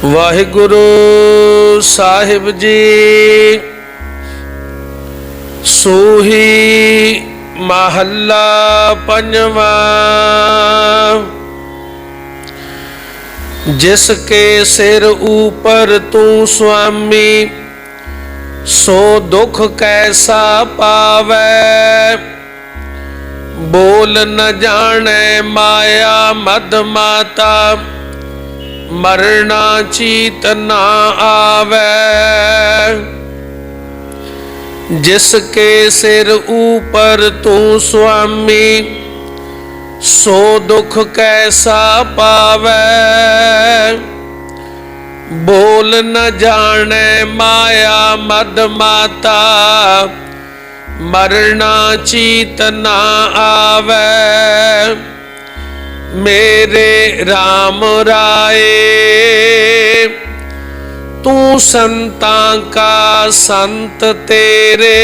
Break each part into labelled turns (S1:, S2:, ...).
S1: वाहिगुरु साहिब जी सूही महला पंजवा। जिसके सिर ऊपर तू स्वामी, सो दुख कैसा पावै। बोल न जाने माया मद माता, मरना चीत ना आवे। जिसके सिर ऊपर तू स्वामी, सो दुख कैसा पावे। बोल न जाने माया मद माता, मरना चीत ना आवे। मेरे राम राए, तू संतां का संत तेरे।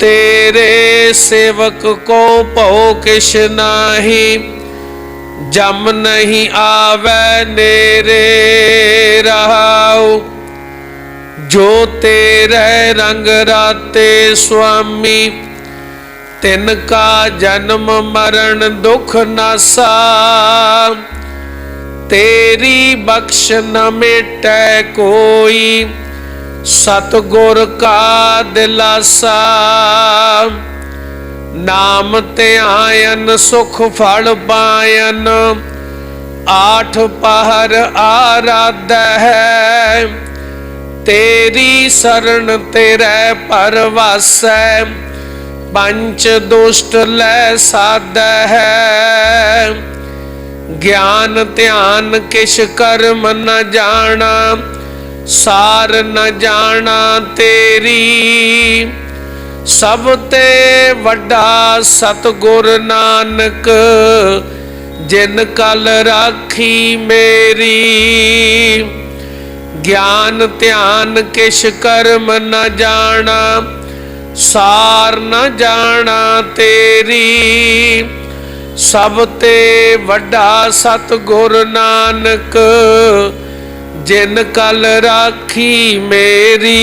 S1: तेरे सेवक को पौ किश नाही, जम नहीं आवे नेरे। रहाओ जो तेरे रंग राते स्वामी, तिनका जन्म मरण दुख नासा। तेरी बख्श न मिटे कोई, सतगुर का दिलासा। नाम ध्यान सुख फल पायन, आठ पहर आराध है। तेरी शरण तेरे परवासै, पंच दुष्ट लै साध है। ज्ञान ध्यान किश कर्म न जाना, सार न जाना तेरी। सब ते वड्डा सतगुर नानक, जिन कल राखी मेरी। ज्ञान ध्यान किश कर्म न जाना, सार न जाना तेरी। सब ते वड्डा सतगुर नानक, जिन कल राखी मेरी।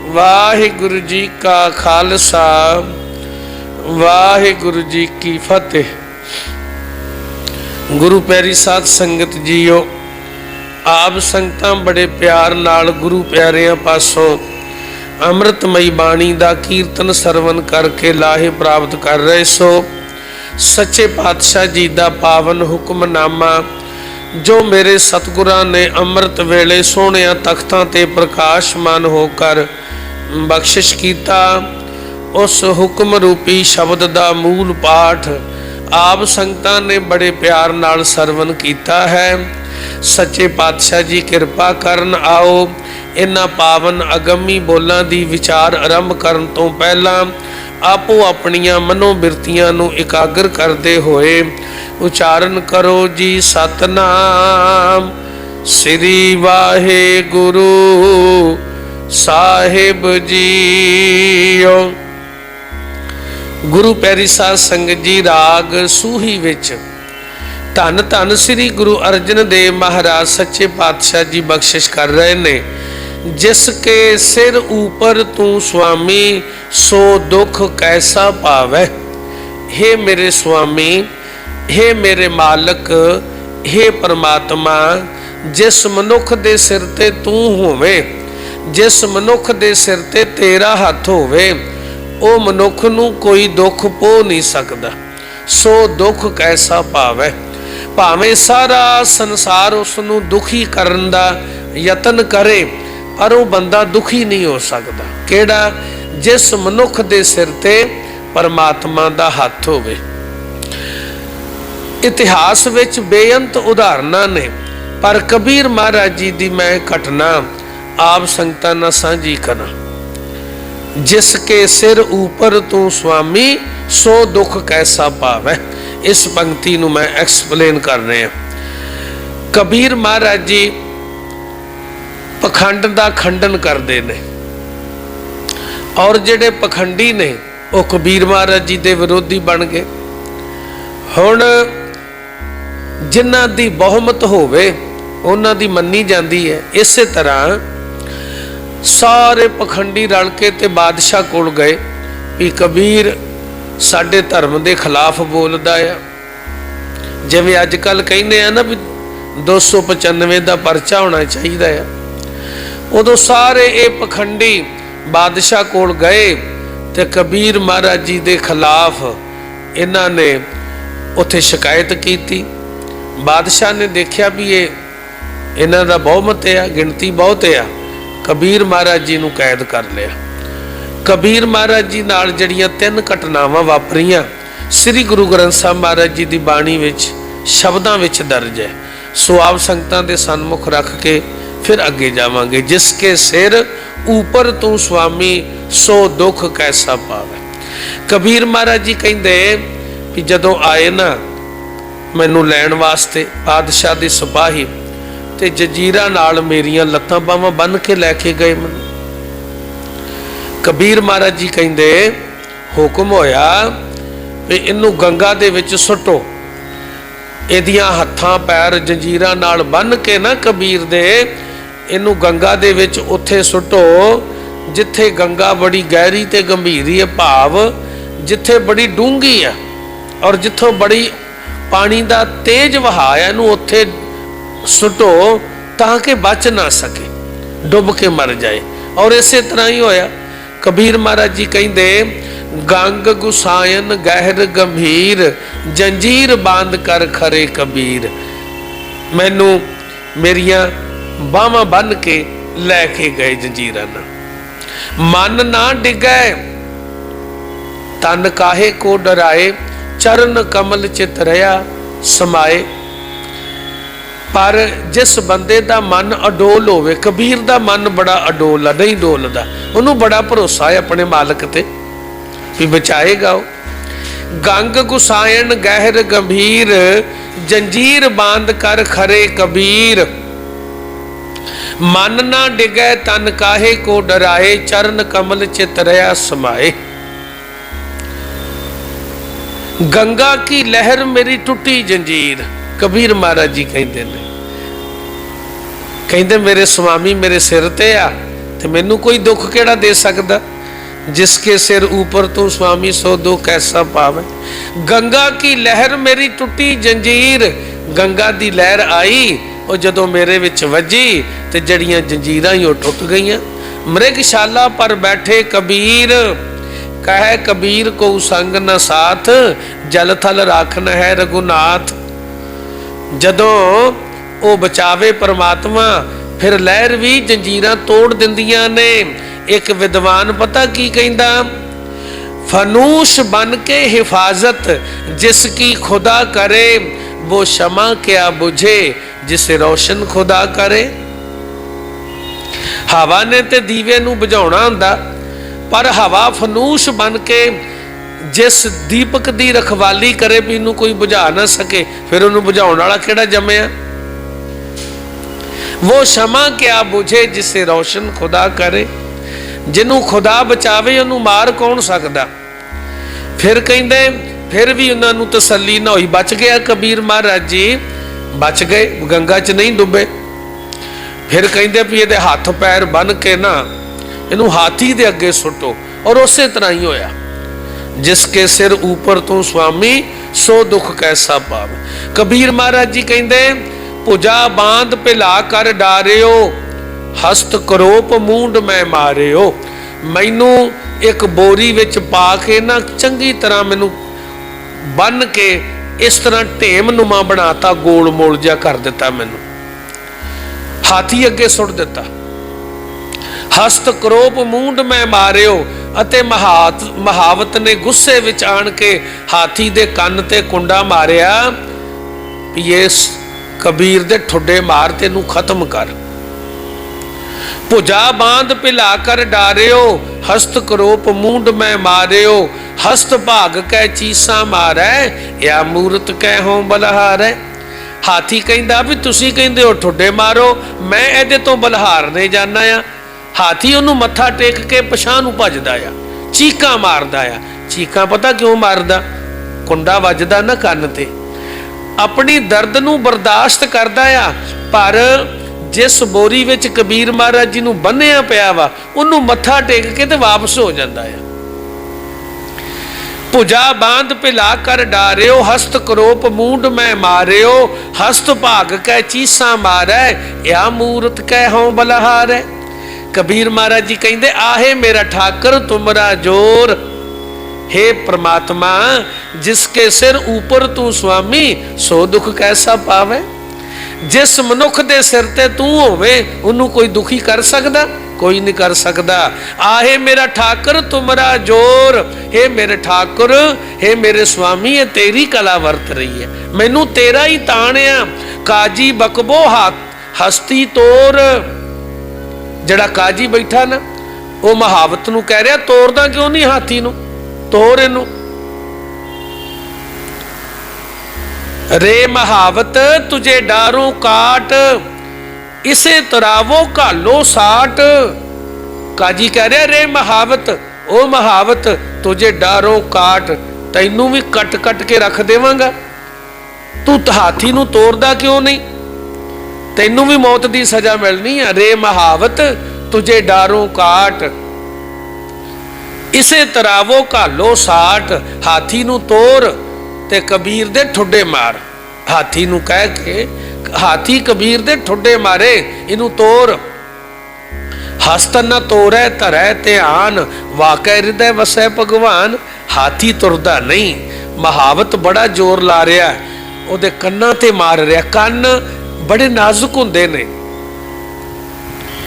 S1: वाहिगुरु जी का खालसा, वाहिगुरु जी की फतेह। गुरु प्यारी साध संगत जीओ, आप संगतां बड़े प्यार नाल गुरु प्यारियां पासों अमृतमयी बाणी दा कीर्तन सरवण करके लाहे प्राप्त कर रहे सो। सच्चे पातशाह जी दा पावन हुक्मनामा, जो मेरे सतगुरां ने अमृत वेले सोहणियां तख्तां ते प्रकाशमान होकर बख्शिश कीता, उस हुक्म रूपी शब्द दा मूल पाठ आप संगतां ने बड़े प्यार नाल सरवण कीता है। सच्चे पातशाह जी किरपा करन। आओ इन्हां पावन अगमी बोलां दी विचार आरंभ करन तो पहला आपो अपनियां मनोबिरतियां नूं एकाग्र करते होए उचारण करो जी। सतनाम श्री वाहिगुरु साहिब जीओ। गुरु प्यारी साध संगत जी, राग सूही विच धन धन श्री गुरु अर्जन देव महाराज सच्चे पातशाह जी बख्शिश कर रहे ने। जिसके सिर ऊपर तू स्वामी, सो दुख कैसा पावे। हे मेरे स्वामी, हे मेरे मालक, हे परमात्मा, जिस मनुख दे सिर ते तू होवे, जिस मनुख दे सिर ते तेरा हथ होवे, ओ मनुख नूं कोई दुख पो नहीं सकदा। सो दुख कैसा पावे। भावें सारा संसार उसनूं दुखी करन दा यतन करे, पर वो बंदा दुखी नहीं हो सकता। केड़ा? जिस मनुख दे सिर ते परमात्मा दा हथ होवे। इतिहास विच बेअंत उदाहरणां ने, पर कबीर महाराज जी दी मैं घटना आप संगतां नाल सांझी करा। जिसके सिर ऊपर तू स्वामी, सो दुख कैसा पावे। इस पंक्ति नूं मैं एक्सप्लेन कर रहा। कबीर महाराज जी पखंड दा खंडन करते ने, और जिहड़े पखंडी ने वो कबीर महाराज जी दे विरोधी बन गए। हुण जिन्हां दी बहुमत होवे उन्हां दी मन्नी जाती है। इस तरह सारे पखंडी रल के ते बादशाह कोल गए भी कबीर साडे धर्म के खिलाफ बोलदा है। जिवें अजकल कहने आ ना भी 295 का परचा होना चाहिए है, उदों सारे ये पखंडी बादशाह कोल गए ते कबीर महाराज जी के खिलाफ इन्हां ने उत्थे शिकायत की। बादशाह ने देखा भी ये इन्हां दा बहुमत है, गिनती बहुत है, कबीर महाराज जी नूं कैद कर लिया। कबीर महाराज जी नाल जड़ियां 3 घटनावां वापरियां श्री गुरु ग्रंथ साहब महाराज जी की बाणी विच शब्दां विच दर्ज है। सो आप संगतां दे सन्मुख रख के फिर अगे जावांगे। जिसके सिर ऊपर तू स्वामी सो दुख कैसा पावे। कबीर महाराज जी कहंदे कि जदों आए ना मैनू लैण वास्ते बादशाह दे सिपाही ते जंजीरां नाल मेरियां लत्तां बाहां बन के लैके गए। मैनू कबीर महाराज जी कहंदे हुक्म होया भी इनू गंगा दे विच सुटो। इहदियां हत्थां पैर जंजीरां नाल बन के ना कबीर दे इनू गंगा दे विच उत्थे सुटो जिथे गंगा बड़ी गहरी ते गंभीरी है, भाव जिथे बड़ी डूंगी है और जिथों बड़ी पानी का तेज वहा है, इनू उत्थे सुटो ताकि बच ना सके, डुब के मर जाए। और इस तरह ही होया। कबीर महाराज जी कहंदे गंग गुसायन गहर गंभीर जंजीर बांध कर खरे कबीर। मैनू मेरिया बाहां बन के लैके गए जंजीरां नाल। मन ना डिगै तन काहे को डराए चरण कमल चित रहा समाए। पर जिस बंदे का मन अडोल होवे, कबीर का मन बड़ा अडोल है, नहीं डोलदा, उन्होंने बड़ा भरोसा है अपने मालक ते भी बचाएगा। गंग गुसायन गहर गंभीर जंजीर बांध कर खरे कबीर। मन ना डिगै तन काहे को डराए चरण कमल चित रहा समाए। गंगा की लहर मेरी टूटी जंजीर। कबीर महाराज जी कहते हैं, कहते मेरे स्वामी मेरे सिर ते आ ते मैनू कोई दुख केड़ा दे सकदा। जिसके सिर ऊपर तो स्वामी सो दुख कैसा पावे। गंगा की लहर मेरी टूटी जंजीर। गंगा दी लहर आई और जदों मेरे विच वजी ते जड़ियां जंजीरां ही टुट गईयां। मृगशाला पर बैठे कबीर कहे कबीर को संग न साथ जल थल राखन है रघुनाथ। जदों वो बचावे परमात्मा फिर लहर भी जंजीरां तोड़ दिंदियां ने। एक विद्वान पता की कहंदा, फनूश बन के हिफाजत जिसकी खुदा करे वो क्षमा क्या बुझे जिसे रोशन खुदा करे। हवा ने ते दीवे नू बुझाउणा हुंदा, पर हवा फनूश बन के जिस दीपक दी रखवाली करे भी इनू कोई बुझा ना सके, फिर उन्होंने बुझाउण वाला केड़ा जम्मिया। वो क्षमा क्या बुझे जिसे रोशन खुदा करे। जिन्हों खुदा बचावे उन्होंने मार कौन सकदा। फिर कहंदे फिर भी उन्होंने तसल्ली ना हुई, बच गया कबीर महाराज जी, बच गए, गंगा च नहीं डुबे। फिर कहंदे भी ये हाथ पैर बन के ना इनू हाथी दे अगे सुटो। और उस तरह ही होया। जिसके सिर ऊपर तो स्वामी सो दुख कैसा पावे। कबीर महाराज जी कहंदे भुजा बांध पिला कर डारियो हस्त करोप मूंड मैं मारियो। मैनू एक बोरी विच पा के ना चंगी तरह मैनू बन के इस तरह ढेम नुमा बनाता, गोल मोल जा कर दिता, मैनू हाथी अगे सुट दिता। हस्त करोप मूंड मैं मारियो। अते महावत ने गुस्से विच आण के हाथी दे कन ते कुंडा मारिया, ये कबीर दे ठुडे मार तेनू खत्म कर। भुजा बांध पिला कर डारियो हस्त करोप मूंड मैं मारियो। हस्त भाग कै चीसा मारै या मूरत कै हों बलहारै। हाथी कहंदा भी तुसी कहंदे हो ठुडे मारो, मैं एदे तो बलहारने जाना आ। हाथी उन्होंने मत्था टेक के पछां नूं भजदा आ, चीकां मारदा आ। चीकां पता क्यों मारदा, कुंडा वजदा ना कन ते। अपनी दर्द नूं बर्दाश्त करदा आ, पर जिस बोरी विच कबीर महाराज जी नूं बन्निया पिया वा उन्हूं मत्था टेक के ते वापस हो जांदा है। भुजा बांध पिला कर डारियो, हस्त करोप मूंड में मारियो, हस्त भाग कै चीसा मारै, या मूरत कै हों बलहारै। कबीर महाराज जी कहते आहे मेरा ठाकर तुमरा जोर, हे परमात्मा जिसके सिर ऊपर तू स्वामी, सो दुख कैसा पावे। जिस मनुख दे सिर ते तू होवे उन्हों कोई दुखी कर सकदा? कोई नहीं कर सकदा। आहे मेरा ठाकर तुमरा जोर, हे मेरे ठाकुर, हे मेरे स्वामी, ये तेरी कला वरत रही है, मैनू तेरा ही ताणिया। काजी बकबो हाथ हस्ती तोर, जड़ा काजी बैठा ना वो महावत नू कह रहा तोड़दा क्यों नहीं हाथी नू, तोड़ इनू। रे महावत तुझे डारों काट, इसे तरावो घालो साट। काजी कह रहा रे महावत, ओ महावत तुझे डारों काट, तैनू भी कट कट के रख देवांगा। तू हाथी नू तोड़दा क्यों नहीं, तैनू भी मौत दी सजा मिलनी है। रे महावत तुझे डारों काट, इसे तरावो घालो साट। हाथी नू तोड़ ते कबीर दे ठुड्डे मार। हाथी नू कह के हाथी कबीर दे ठुड्डे मारे, इनू तोड़। हस्त न तोरै धरै ध्यान, वाकै हृदय वसै भगवान। हाथी तुरदा नहीं, महावत बड़ा जोर ला रहा, उहदे कन्नां ते मार रहा। कन्न बड़े नाजुक हुंदे ने,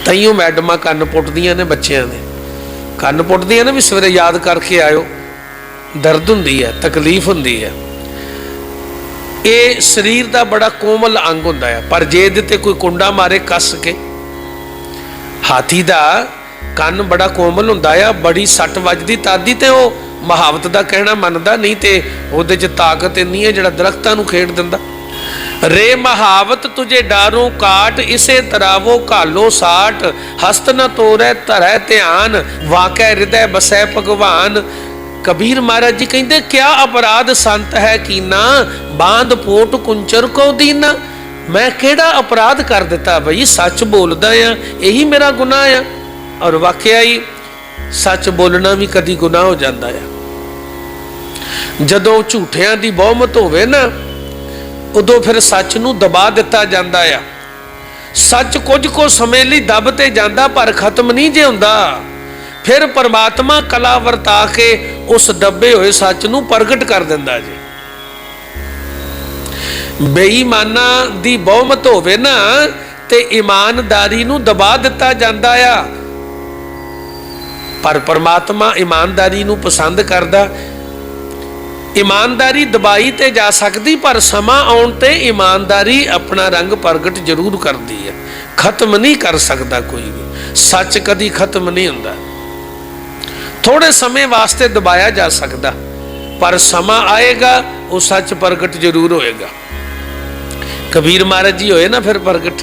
S1: ताइयों मैडमां कन्न पुੱਟਦੀਆਂ ने बच्चों ने, कन्न पुੱਟਦੀਆਂ ने भी सवेरे याद करके आयो, दर्द हुंदी है, तकलीफ हुंदी है। ये शरीर का बड़ा कोमल अंग हुंदा है, पर जे इहदे ते कोई कुंडा मारे कस के, हाथी का कन्न बड़ा कोमल हुंदा है, बड़ी सट वजदी तादी ते वो महावत का कहना मनदा नहीं, ते उहदे च ताकत इन्नी है जिहड़ा दरख्तां नूं खेड़ दिंदा। रे महावत तुझे डारों काट, इसे तरावो घालो साट। हस्त न तोरै धरै ध्यान, वाकै हृदय बसै भगवान। कबीर महाराज जी कहते क्या अपराध संत है कीना, बांध पोट कुंचर को दीना। मैं केड़ा अपराध कर दिता बई, सच बोलदा आ, यही मेरा गुनाह आ। और वाकया ही सच बोलना भी कदी गुनाह हो जाता है। जदों झूठियां दी बहुमत होवे ना, उदों फिर सच नूं दबा दिता जाता है। सच कुछ को समय लई दब ते जांदा, पर खत्म नहीं जे हुंदा। फिर परमात्मा कला वरता के उस दबे हुए सच नूं प्रगट कर दिंदा जी। बेईमाना दी बहुमत होवे ना ते ईमानदारी नूं दबा दिता जांदा आ, पर परमात्मा ईमानदारी नूं पसंद करदा। ईमानदारी दबाई ते जा सकती, पर समा आउण ते ईमानदारी अपना रंग प्रगट जरूर करती है। खत्म नहीं कर सकता कोई भी, सच कदी खत्म नहीं हुंदा। थोड़े समय वास्ते दबाया जा सकता, पर समा आएगा वो सच प्रगट जरूर होएगा। कबीर महाराज जी होए ना फिर प्रगट।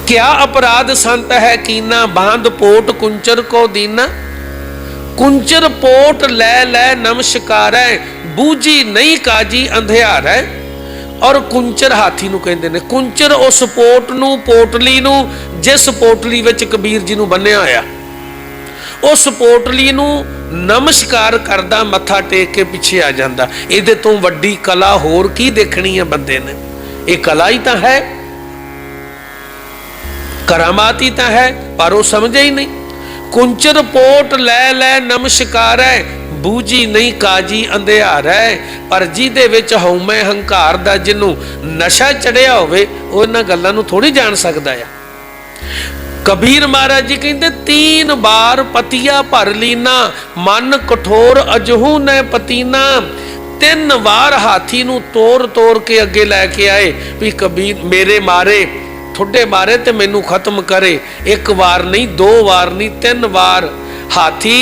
S1: क्या अपराध संत है कीना, बांध पोट कुंचर को दीना। कुंचर पोट लै लै नमस्कारै, बूझी नहीं काजी अंधियारै। और कुंचर हाथी नूं कहंदे ने। कुंचर उस पोट नूं, पोटली नूं, जिस पोटली विच कबीर जी नूं बन्निया होया, उस पोटली नूं नमस्कार करदा, मत्था टेक के पिछे आ जांदा। इहदे तों वड्डी कला होर की देखनी है बंदे ने। ये कला ही तां है, करामात ही तां है, पर वो समझे ही नहीं। कुंचर पोट लै लै नमस्कारै, बूझी नहीं काजी अंधियारै। पर जिहदे विच हउमै हंकार दा जिन्नू नशा चढ़िया होवे, वो इन्हां गल्लां नूं थोड़ी जान सकदा है। कबीर महाराज जी कहते 3 बार पतिया भर लीना, मन कठोर अजहू न पतीना। 3 बार हाथी नूं तोड़ तोड़ के अगे लैके आए भी कबीर मेरे मारे, ठुड्डे मारे ते मैनू खत्म करे। 1 बार नहीं, 2 बार नहीं, 3 बार। हाथी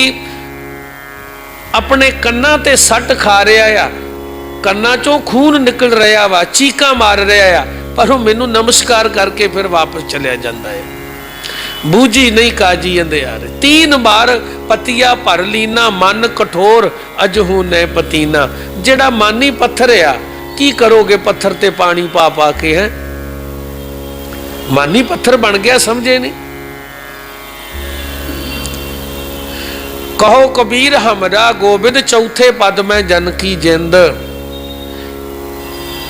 S1: अपने कन्ना ते सट खा रहा आ, कन्ना चों खून निकल रहा वा, चीका मार रहा आ, पर वो मैनू नमस्कार करके फिर वापस चलिया जाता है। बूझी नहीं काजी अंधियार। 3 बार पतिया भर लीना, मन कठोर अजहू ने पतीना। जेड़ा मन ही पत्थर आ, की करोगे पत्थर ते पानी पा पा के? है मन ही पत्थर बन गया, समझे नहीं। कहो कबीर हमरा गोबिंद, चौथे पद में जन की जिंद।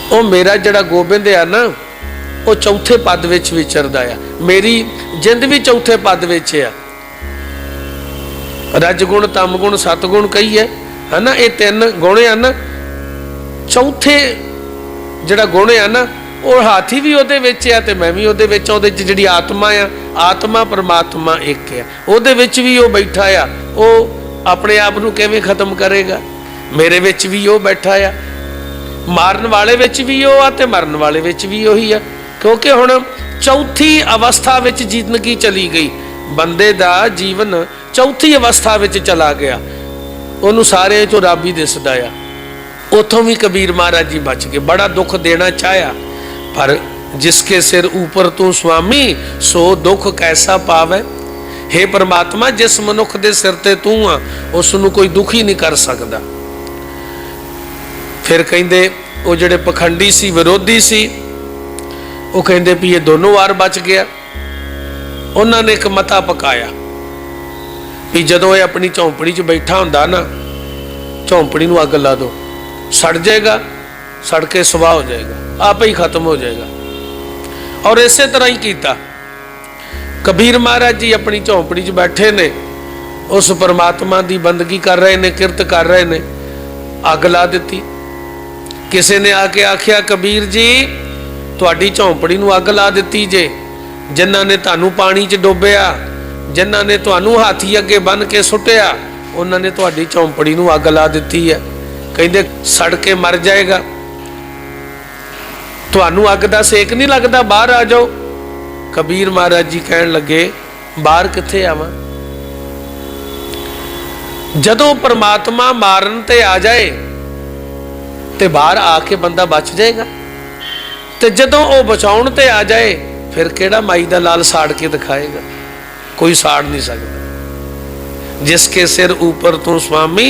S1: ओ मेरा जड़ा गोबिंद आ ना, वो चौथे पद विच विचरदा आ। मेरी जिंद भी चौथे पद विच आ। रजगुण तमगुण सतगुण कही है ना, ये 3 गुण आ ना। चौथे जड़ा गुण आ ना, वो हाथी भी उहदे विच आ ते मैं भी उहदे विच। उहदे च जिहड़ी आत्मा आ, आत्मा परमात्मा एक है, उहदे विच भी वो बैठा आ। वो अपने आप नूं किवें खत्म करेगा? मेरे विच भी वो बैठा आ। मारन वाले विच भी वो आ ते मरन वाले विच भी उही आ। क्योंकि हुण चौथी अवस्था विच जिंदगी चली गई। बंदे दा जीवन चौथी अवस्था विच चला गया। उन्होंने सारे चो रब ही दिसदा आ। उथों भी कबीर महाराज जी बच गए। बड़ा दुख देना चाहया, पर जिसके सिर ऊपर तू स्वामी, सो दुख कैसा पावे। हे परमात्मा, जिस मनुख दे सिर ते तू आ, उसनूं कोई दुख ही नहीं कर सकता। फिर कहिंदे वो जिहड़े पखंडी सी, विरोधी सी, वो कहिंदे भी ये दोनों वार बच गया। उन्होंने एक मता पकाया भी जदों ये अपनी झोंपड़ी च बैठा हुंदा ना, झोंपड़ी नूं अग ला दो, सड़ जाएगा, सड़ के सुवाह हो जाएगा, आप ही खत्म हो जाएगा। और इसे तरह ही किया। कबीर महाराज जी अपनी झोंपड़ी च बैठे ने, उस परमात्मा की बंदगी कर रहे ने, किरत कर रहे ने, अग ला दी। किसी ने आके आख्या, कबीर जी तुहाडी झोंपड़ी नूं अग ला दी जे, जिन्हां ने तुहानूं पानी च डोबिया, जिन्हां ने तुहानूं हाथी अगे बन के सुटिया, उन्होंने तुहाडी झोंपड़ी नूं अग ला दी है। कहंदे सड़ के मर जाएगा, तुहानूं अग दा सेक नहीं लगता, बाहर आ जाओ। कबीर महाराज जी कहन लगे, बाहर कित्थे आवां? जदों परमात्मा मारन ते आ जाए ते बाहर आके बंदा बच जाएगा, ते जदों वो बचाउण ते आ जाए फिर केड़ा माई दा लाल साड़ के दिखाएगा? कोई साड़ नहीं सकता। जिसके सिर ऊपर तू स्वामी,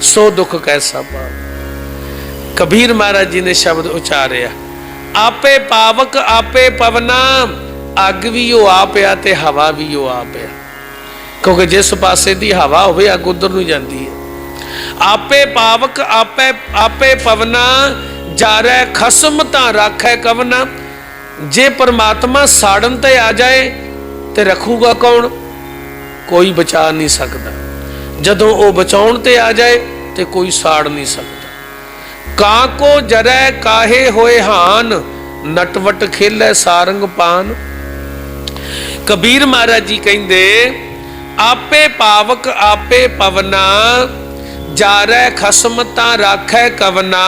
S1: सो दुख कैसा पाव। कबीर महाराज जी ने शब्द उचारिया, आपे पावक आपे पवना। अग भी वो आप आ ते हवा भी वो आप आ। क्योंकि जिस पासे दी हवा होवे, अग उधर नूं जांदी है। आपे पावक आपे आपे पवना, जारै खसम तां राखै कवना। जे परमात्मा साड़न ते आ जाए ते रखूगा कौन? कोई बचा नहीं सकता। जदों वो बचाउण ते आ जाए ते कोई साड़ नहीं सकता। कां को जरै काहे होए हान, नटवट खेलै सारंग पान। कबीर महाराज जी कहंदे, आपे पावक आपे पवना, जारै खसम तां राखै कवना।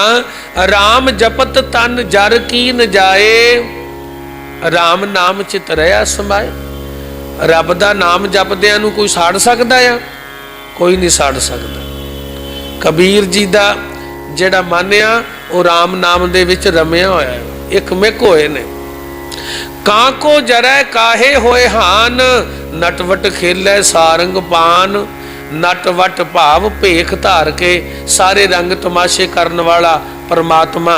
S1: राम जपत तन जर की न जाए, राम नाम चित रहा समाए। रब दा नाम जपदियां नूं कोई साड़ सकदा आ? कोई नहीं साड़ सकदा। कबीर जी दा जिहड़ा मन आ, वो राम नाम दे विच रमिया होया है, एक मिक होए ने। कां को जरै काहे होए हान, नटवट खेलै सारंग पान। नटवट भाव भेख धार के सारे रंग तमाशे करन वाला परमात्मा।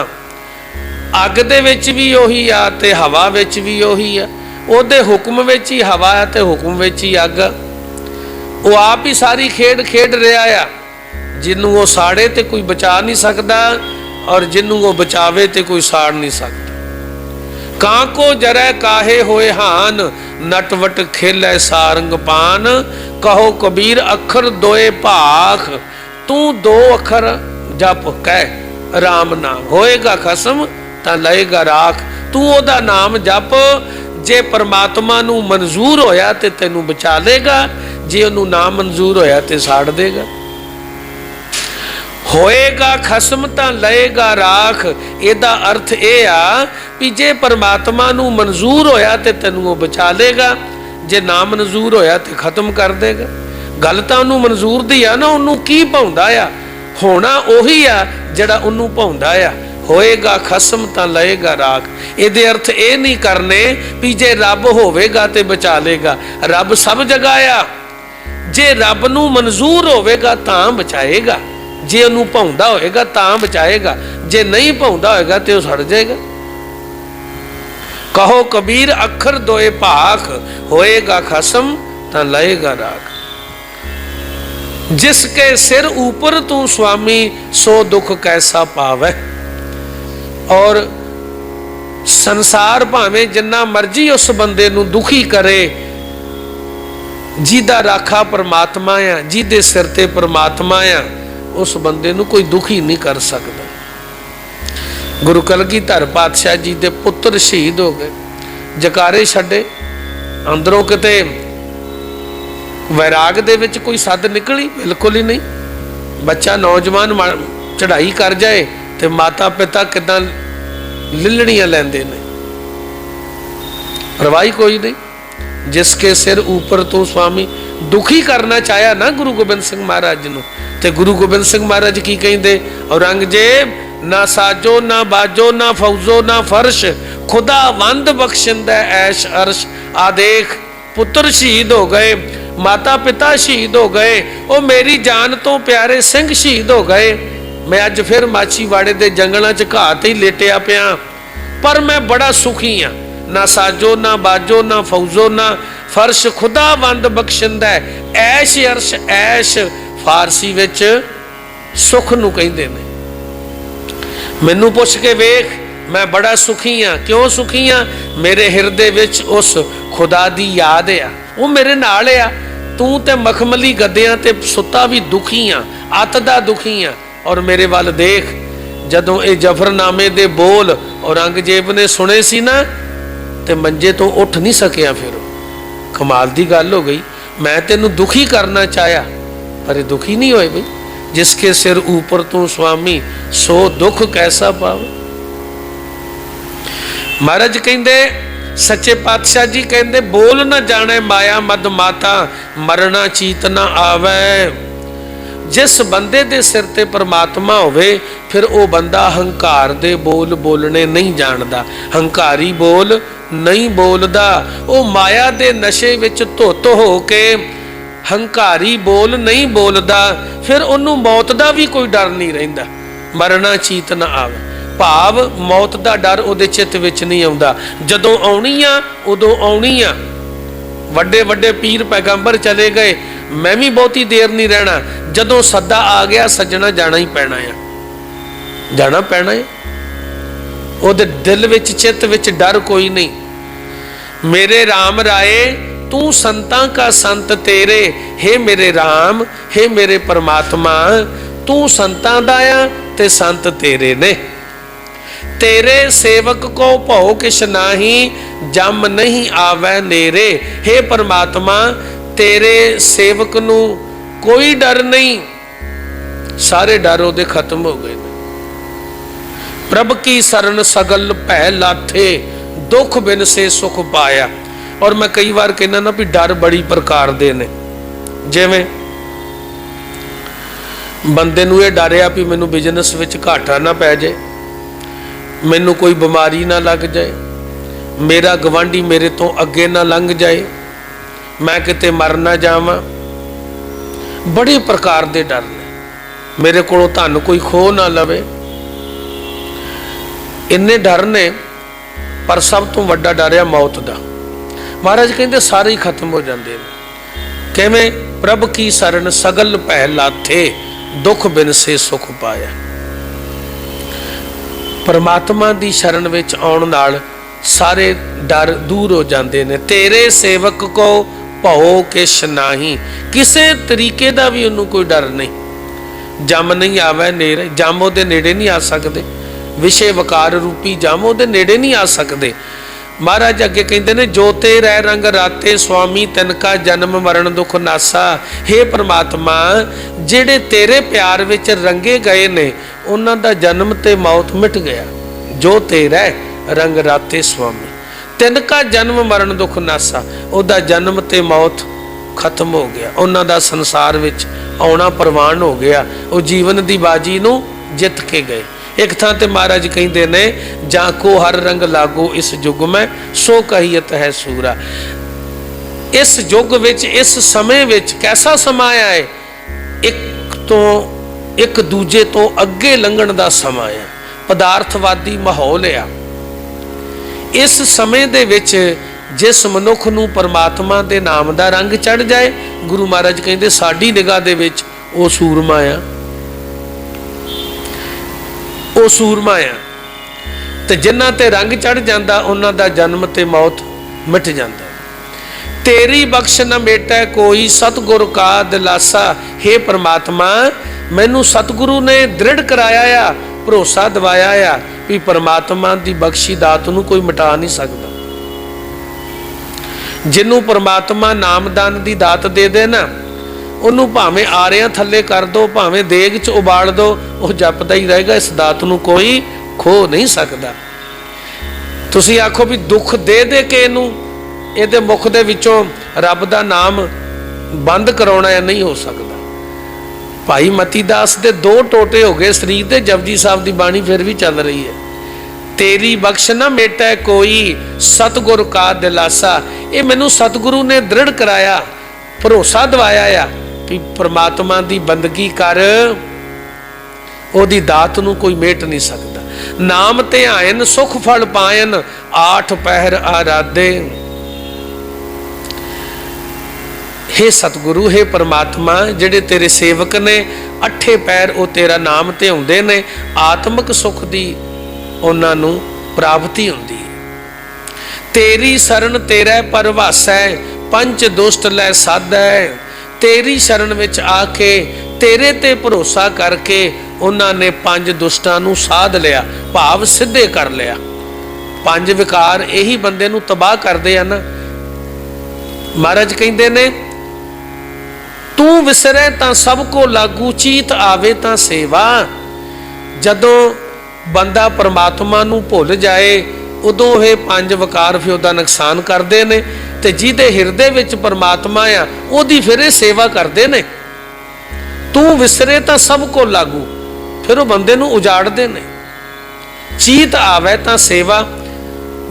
S1: अग दे विच भी उही आ ते हवा विच भी उही आ। ਉਹਦੇ हुक्म विच ही हवा है ते हुक्म विच ही अग। वो आप ही सारी खेड खेड रहा आ। जिन्हों वो साड़े ते कोई बचा नहीं सकता, और जिन्हों वो बचावे ते कोई साड़ नहीं सकता। कां को जरै काहे होए हान, नटवट खेलै सारंग पान। कहो कबीर अखर दोए भाख, तू 2 अखर जप कह राम नाम। होएगा खसम तां लएगा राख। तू ओदा नाम जप, जे परमात्मा नूं मंजूर होया ते तैनूं बचा लेगा, जे उन्होंने ना मंजूर होया ते साड़ देगा। होएगा खसम तां लएगा राख। इहदा अर्थ यह आ भी जे परमात्मा नूं मंजूर होया ते तैनूं वो बचा लेगा, जे ना मंजूर होया ते खत्म कर देगा। गल तां उन्होंने मंजूर दी आ ना, उन्होंने की भाउंदा आ, होना उही आ जिहड़ा उन्होंने भाउंदा आ। ਹੋਏਗਾ ਖਸਮ ਤਾਂ ਲਏਗਾ ਰਾਖ। ਇਹਦੇ ਅਰਥ ਇਹ ਨਹੀਂ ਕਰਨੇ ਵੀ ਜੇ ਰੱਬ ਹੋਵੇਗਾ ਤੇ ਬਚਾ ਲੇਗਾ। ਰੱਬ ਸਭ ਜਗ੍ਹਾ ਆ। ਜੇ ਰੱਬ ਨੂੰ ਮਨਜ਼ੂਰ ਹੋਵੇਗਾ ਤਾਂ ਬਚਾਏਗਾ, ਜੇ ਉਹਨੂੰ ਭਾਉਂਦਾ ਹੋਏਗਾ ਤਾਂ ਬਚਾਏਗਾ, ਜੇ ਨਹੀਂ ਭਾਉਂਦਾ ਹੋਏਗਾ ਤੇ ਉਹ ਸੜ ਜਾਏਗਾ। ਕਹੋ ਕਬੀਰ ਅੱਖਰ ਦੋਏ ਭਾਖ, ਹੋਏਗਾ ਖਸਮ ਤਾਂ ਲਏਗਾ ਰਾਖ। जिसके सिर ऊपर तू स्वामी, सो दुख कैसा पावे। और संसार भावें जिन्ना मर्जी उस बंदे नू दुखी करे, जिहदा राखा परमात्मा आ, जिहदे सिर ते परमात्मा आ, उस बंदे नू कोई दुखी नहीं कर सकता। गुरु कलगीधर पातशाह जी दे पुत्र शहीद हो गए, जकारे छड्डे, अंदरों किते वैराग दे विच कोई सद निकली? बिल्कुल ही नहीं। बच्चा नौजवान चढ़ाई कर जाए तो माता पिता किदां लिलड़ियां लैंदे ने, परवाही कोई नहीं। जिसके सिर ऊपर तू स्वामी, दुखी करना चाहया ना गुरु गोबिंद सिंह महाराज नूं, ते गुरु गोबिंद सिंह महाराज की कहिंदे, औरंगजेब ना साजो ना बाजो ना फौजो ना फर्श, खुदा वंद बख्शिंदा ऐश अर्श। आ देख पुत्र शहीद हो गए, माता पिता शहीद हो गए, वो मेरी जान तो प्यारे सिंह शहीद हो गए। मैं अज फिर माछीवाड़े दे जंगलों च घाह ते ही लेटिया पिया, पर मैं बड़ा सुखी हाँ। ना साजो ना बाजो ना फौजो ना फर्श, खुदा वंद बख्शिंदा ऐश अर्श। ऐश फारसी विच सुख नूं कहिंदे ने। मैनू पुछ के वेख, मैं बड़ा सुखी हाँ। क्यों सुखी हाँ? मेरे हिरदे विच उस खुदा दी याद आ, वो मेरे नाल आ। तू ते मखमली गद्दियां ते सुता भी दुखी हाँ, अत दा दुखी हाँ। और मेरे वाल देख, जदों ये जफरनामे दे बोल औरंगजेब ने सुने सी ना, ते मंजे तो उठ नहीं सकिया। फिर कमाल दी गल हो गई। मैं तेनू दुखी करना चाहया, पर दुखी नहीं होए। बई जिसके सिर ऊपर तू स्वामी, सो दुख कैसा पावे। महाराज कहंदे, सच्चे पातशाह जी कहंदे, बोल न जाने माया मद माता, मरना चीत ना आवे। जिस बंदे दे सिर ते परमात्मा होवे, फिर वो बंदा हंकार दे बोल बोलने नहीं जानदा, हंकारी बोल नहीं बोलदा। वो माया दे नशे विच धुत हो के हंकारी बोल नहीं बोलदा, फिर उन्होंने मौत का भी कोई डर नहीं रहिंदा। मरना चीत ना आवे, भाव मौत का डर उहदे चित्त विच नहीं आउंदा। जदों आउणी आ उदों आउणी आ। वड्डे वड्डे पीर पैगंबर चले गए, मैं भी बहुती देर नहीं रहना। जदों सद्दा आ गया सज्जणा जाना ही पैना है, जाना पैना है। उहदे दिल विच चित्त विच डर कोई नहीं। मेरे राम राये तू संतां का संत तेरे, हे मेरे राम हे मेरे परमात्मा, तू संतां दा आ ते संत तेरे ने। तेरे सेवक को भौ किश नाही, जम नहीं आवे नेरे। हे परमात्मा, तेरे सेवक नू कोई डर नहीं, सारे डर उहदे खत्म हो गए। प्रभ की शरण सगल भै लाथे, दुख बिन से सुख पाया। और मैं कई बार कहना ना भी डर बड़ी प्रकार दे ने। जिवें बंदे नू ये डर आ भी मैनू बिजनेस विच घाटा ना पै जाए, मैनू कोई बीमारी ना लग जाए, मेरा गवांढी मेरे तो अगे ना लंघ जाए, मैं किते मर ना जावां। बड़े प्रकार दे डर ने। मेरे कोलों धन कोई खो ना लवे, इन्ने डर ने। पर सब तो वड्डा डर आ मौत दा। महाराज कहते सारे ही खत्म हो जाते हैं। किवें? प्रभ की शरण सगल भै लाथे, दुख बिन से सुख पाया। परमात्मा की शरण विच आउण नाल सारे डर दूर हो जाते हैं। तेरे सेवक को भौ किश नाही, किसी तरीके का भी उन्होंने कोई डर नहीं। जम नहीं आवे नेड़े, जम उहदे नेड़े नहीं आ सकते। विषय वकार रूपी जम उहदे नेड़े नहीं आ सकते। महाराज अगे कहते हैं, जो तेरे रंग राते स्वामी तिनका जन्म मरण दुख नासा। हे परमात्मा, जेड़े तेरे प्यार विच रंगे गए ने उन्हां दा जन्म ते मौत मिट गया। जो तेरा रंग राते स्वामी तिनका जन्म मरण दुख नासा, उहदा जन्म ते मौत खत्म हो गया। उन्हां दा संसार विच आउणा प्रवान हो गया। वो जीवन दी बाजी नूं जित के गए। एक थां ते महाराज कहते ने, जाको हर रंग लागो इस युग में सो कहियत है सूरा। इस युग विच, इस समय विच कैसा समा आया है, एक दूजे तो अगे लंघण दा समा है, पदार्थवादी माहौल आ। इस समय दे विच जिस मनुख नूं परमात्मा दे नाम दा रंग चढ़ जाए, गुरु महाराज कहते साडी निगाह दे विच वो सूरमा आ, वो सूरमा आ। ते जिन्हां ते रंग चढ़ जांदा उन्हां दा जन्म ते मौत मिट जांदा। तेरी बख्श न मेटै कोई सतगुर का दिलासा। हे परमात्मा, मैनू सतगुरु ने दृढ़ कराया आ, भरोसा दवाया आ भी परमात्मा की बख्शी दात नूं कोई मिटा नहीं सकता। जिन्हों परमात्मा नामदान की दात दे दे ना, उन्होंने भावें आरियां थले कर दो, भावें देग च उबाल दो, वह जपदा ही रहेगा। इस दात नूं कोई खो नहीं सकता। तुसीं आखो भी दुख दे दे के इनूं ਇਹਦੇ मुख ਦੇ ਵਿੱਚੋਂ रब का नाम बंद कराउणा है, नहीं हो सकता। भाई मती दास के दो टोटे हो गए शरीर के, जपजी साहब की बाणी फिर भी चल रही है। तेरी बख्श न मेटा कोई सतगुर का दिलासा। ये मैनू सतगुरु ने दृढ़ कराया, भरोसा दवाया आ कि परमात्मा की बंदगी कर, ओदी दात नूं कोई मेट नहीं सकता। नाम ध्यान सुख फल पायन, आठ पहर आराधे। हे सतगुरु, हे परमात्मा, जिहड़े तेरे सेवक ने अठे पैर वो तेरा नाम ध्याउंदे ने, आत्मक सुख दी उन्हां नूं प्राप्ति हुंदी है। तेरी शरण तेरा परवासै, पंच दुष्ट लै साधै। तेरी शरण विच आके तेरे ते भरोसा करके उन्हां ने पंज दुष्टां नूं साध लिया, भाव सिद्धे कर लिया। पंज विकार यही बंदे नूं तबाह करदे आ ना। महाराज कहंदे ने, तू विसरे तां सब को लागू, चीत आवे तां सेवा। जदों बंदा परमात्मा नूं भुल जाए, उदों ये पंज विकार फिर उहदा नुकसान करते हैं। तो जिहदे हिरदे विच परमात्मा आ, उहदी फिर ये सेवा करते हैं। तू विसरे तां सब को लागू, फिर वो बंदे नूं उजाड़दे ने। चीत आवे तां सेवा,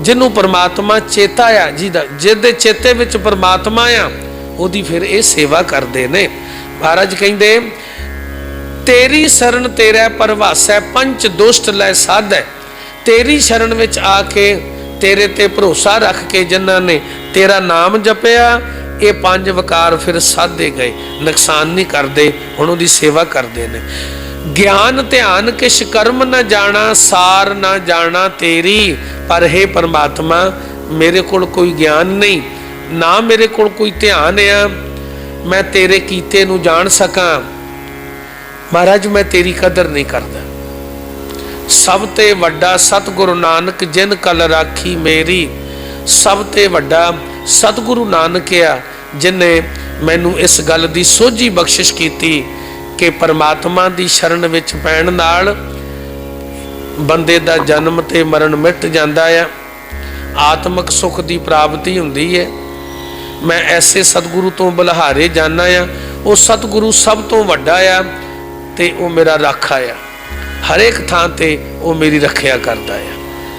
S1: जिन्हों परमात्मा चेता आ, जिहदे चेते विच परमात्मा आ, उहदी फिर ये सेवा करते हैं। महाराज कहते, तेरी शरण तेरा परवासै, पंच दुष्ट लै साधै। तेरी शरण विच आके तेरे ते भरोसा रख के जिन्हां ने तेरा नाम जपिया, ये पंज विकार फिर साधे गए, नुकसान नहीं करते, हुण उहदी सेवा करते हैं। ज्ञान ध्यान किश कर्म न जाना, सार न जाना तेरी। पर हे परमात्मा, मेरे कोल कोई ज्ञान नहीं, ना मेरे कोल कोई ध्यान आ, मैं तेरे कीते नूं जान सकां। महाराज मैं तेरी कदर नहीं करता। सब ते वड्डा सतगुरु नानक जिन कल राखी मेरी। सब ते वड्डा सतगुरु नानक आ, जिन्हें मैनू इस गल की सोझी बख्शिश की कि परमात्मा की शरण विच पैण नाल बंदे दा जन्म ते मरण मिट जाता है, आत्मक सुख की प्राप्ति हुंदी है। मैं ऐसे सतगुरु तो बलिहारे जाना आ। वो सतगुरु सब तो वड्डा आ ते वो मेरा राखा आ, हरेक थां ते वो मेरी रखिया करता है।